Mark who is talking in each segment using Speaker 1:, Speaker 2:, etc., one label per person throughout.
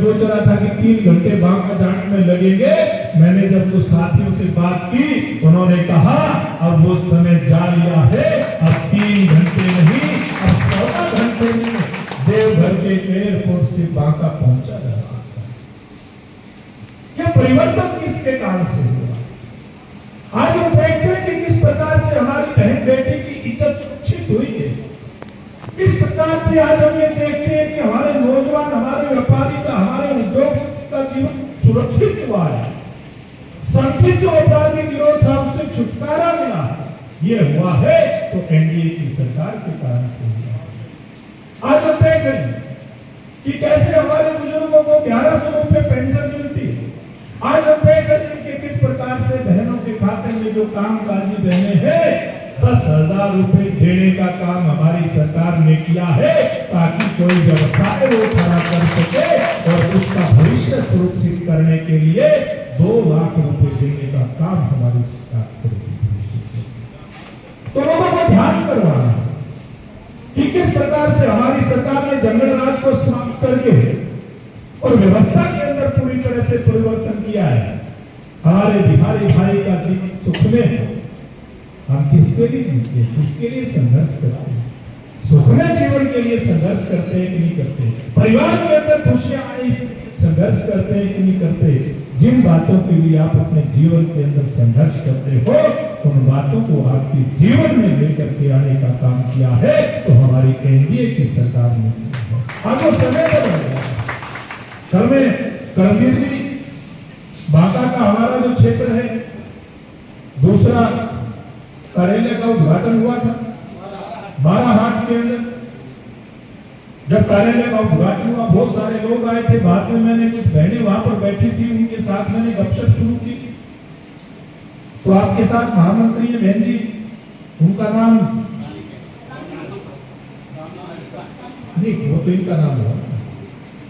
Speaker 1: सोच रहा था कि 3 घंटे बांका जाट में लगेंगे। मैंने जब कुछ साथियों से बात की, उन्होंने कहा अब वो समय जा लिया है, अब 3 घंटे नहीं, अब 14 घंटे में देवघर के एयरपोर्ट से बांका पहुंचा जा सकता है। यह परिवर्तन किसके कारण से हुआ? आज हम देखते हैं कि किस प्रकार से हमारी बहन बेटी की इज्जत सुरक्षित हुई है। किस प्रकार से आज हम ये देखते हैं कि हमारे नौजवान, हमारे व्यापारी का, हमारे उद्योग का जीवन सुरक्षित हुआ है। संगठित जो अपराधी गिरोह था उससे छुटकारा मिला। ये हुआ है तो एनडीए की सरकार के कारण से हुआ। आज हम देख रहे हैं कि कैसे हमारे बुजुर्गों को 1100 रुपए पेंशन मिलती है। आज हम देख रहे हैं कि किस प्रकार से बहनों के खाते में जो कामकाजी बहनें हैं 10,000 रुपए देने का काम हमारी सरकार ने किया है, ताकि कोई व्यवसाय वो खड़ा कर सके और उसका भविष्य सुरक्षित करने के लिए 2 लाख रुपए देने का काम हमारी सरकार करेगी। तो लोगों को ध्यान करवाना कि किस प्रकार से हमारी सरकार ने जंगल राज को समाप्त करके और व्यवस्था के अंदर पूरी तरह से परिवर्तन किया है। हमारे बिहारी भाई का जीवन सुख में है। हम किसके लिए जीते हैं, किसके लिए संघर्ष करते हैं? सुखमय जीवन के लिए संघर्ष करते हैं कि नहीं करते? परिवार के अंदर खुशियां आए संघर्ष करते हैं कि नहीं करते? जिन बातों के लिए आप अपने जीवन के अंदर संघर्ष करते हो, उन बातों को आपके जीवन में लेकर के आने का काम किया है तो हमारी एनडीए की सरकार ने किया है। अब वो समय बदल गया। कल में करमवीर जी, बांका का हमारा जो क्षेत्र है, दूसरा कार्यालय का उद्घाटन हुआ था 12 हाट के अंदर। जब कार्यालय का उद्घाटन हुआ बहुत सारे लोग आए थे। बाद में मैंने कुछ बहनें वहां पर बैठी थी, उनके साथ मैंने गपशप शुरू की। तो आपके साथ महामंत्री है बहन जी, उनका नाम नहीं, वो तो इनका नाम हुआ,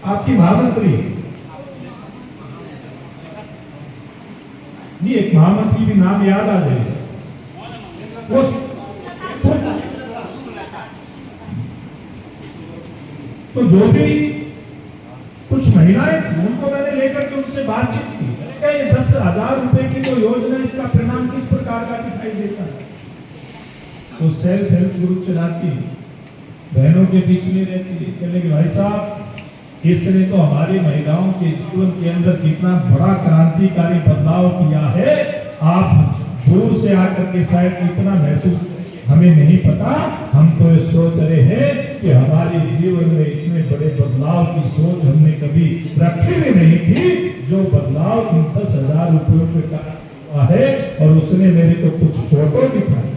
Speaker 1: आपकी महामंत्री नहीं, एक महामंत्री भी नाम याद आ जाए। वो तो जो भी कुछ महिलाएं थी उनको मैंने लेकर के उनसे बातचीत की। मैंने ये 10,000 रुपए की जो योजना, इसका परिणाम किस प्रकार का दिखाई देता है? तो सेल्फ हेल्प ग्रुप चलाती, बहनों के बीच में रहती है। कहने कि भाई साहब, इसने तो हमारी महिलाओं के जीवन के अंदर कितना बड़ा क्रांतिकारी बदलाव किया है। आप दूर से आकर के शायद इतना महसूस हमें नहीं पता। हम तो ये सोच रहे हैं कि हमारे जीवन में इतने बड़े बदलाव की सोच हमने कभी रखी भी नहीं थी। जो बदलाव 10,000 रुपयों के कारण हुआ है। और उसने मेरे को कुछ फोटो दिखाए,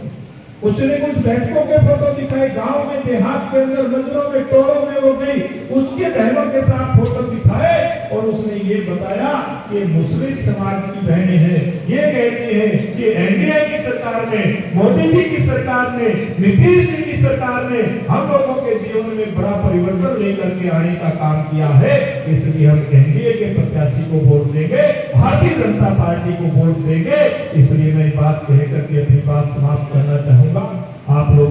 Speaker 1: उसने कुछ बैठकों के फोटो दिखाए, गांव में, देहात के अंदर, मंदिरों में, टोलों में वो गई, उसके बहनों के साथ फोटो दिखाए और उसने ये बताया कि मुस्लिम समाज की बहनें हैं। ये कहती है कि एनडीए की सरकार ने, मोदी जी की सरकार ने, नीतीश जी की सरकार ने हम लोगों के जीवन में बड़ा परिवर्तन लेकर के आने का काम किया है। इसलिए हम एनडीए के प्रत्याशी को वोट देंगे, भारतीय जनता पार्टी को वोट देंगे। इसलिए मैं बात कहकर के अपनी बात समाप्त करना चाहूंगा। आप लोग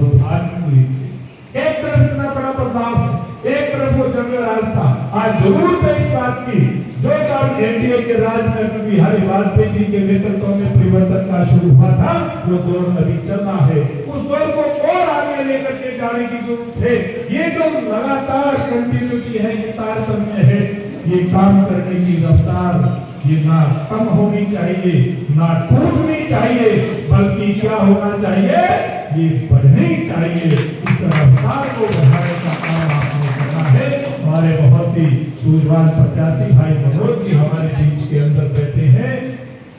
Speaker 1: एक तरफ इतना बड़ा बदलाव है, एक तरफ वो जंगल रास्ता। आज जरूरत है इस बात की, जो काम एनडीए के राज में अटल बिहारी वाजपेयी जी के नेतृत्व में परिवर्तन का शुरू हुआ था, वो दौर अभी चलना है। उस दौर को और आगे लेकर के जाने की जरूरत है। ये जो लगातार कंटिन्यूटी है, ये तारतम्य है, ये काम करने की रफ्तार ये ना कम होनी चाहिए, ना टूटनी चाहिए, बल्कि क्या होना चाहिए, ये बढ़नी चाहिए। इस रफ्तार को बढ़ाने का काम आपने करना है। हमारे बहुत ही सूझवान प्रत्याशी भाई मनोज जी हमारे बीच के अंदर बैठे हैं।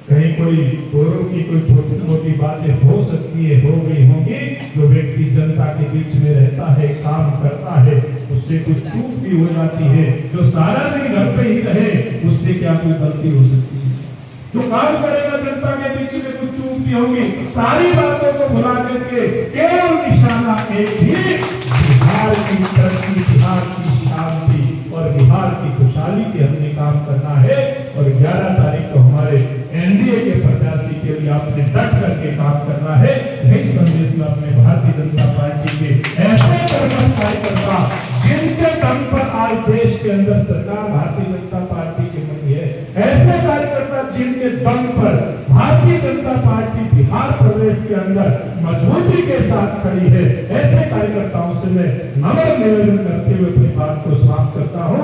Speaker 1: कहीं कोई गौरव की कोई छोटी मोटी बातें हो सकती है, हो गई होंगी। जो व्यक्ति जनता के बीच में रहता है, काम करता है, उससे कुछ चूक भी हो जाती है। जो सारा दिन घर पे ही रहे, उससे क्या कोई गलती हो सकती है? जो काम करेगा जनता के बीच में कुछ चूक भी होगी। सारी बातों को भुला करके केवल निशाना एक ही, बिहार की तरक्की, बिहार की शांति और बिहार की खुशहाली के हमने काम करना है। और 11 तारीख को हमारे एनडीए के प्रत्याशी के लिए आपने डट करके काम करना है। यही संदेश में अपने भारतीय जनता पार्टी के ऐसे कार्यकर्ता जिनके दम पर आज देश के अंदर सरकार भारतीय जनता भारतीय जनता पार्टी बिहार प्रदेश के अंदर मजबूती के साथ खड़ी है। ऐसे कार्यकर्ताओं से मैं नम्र निवेदन करते हुए अपनी बात को समाप्त करता हूं।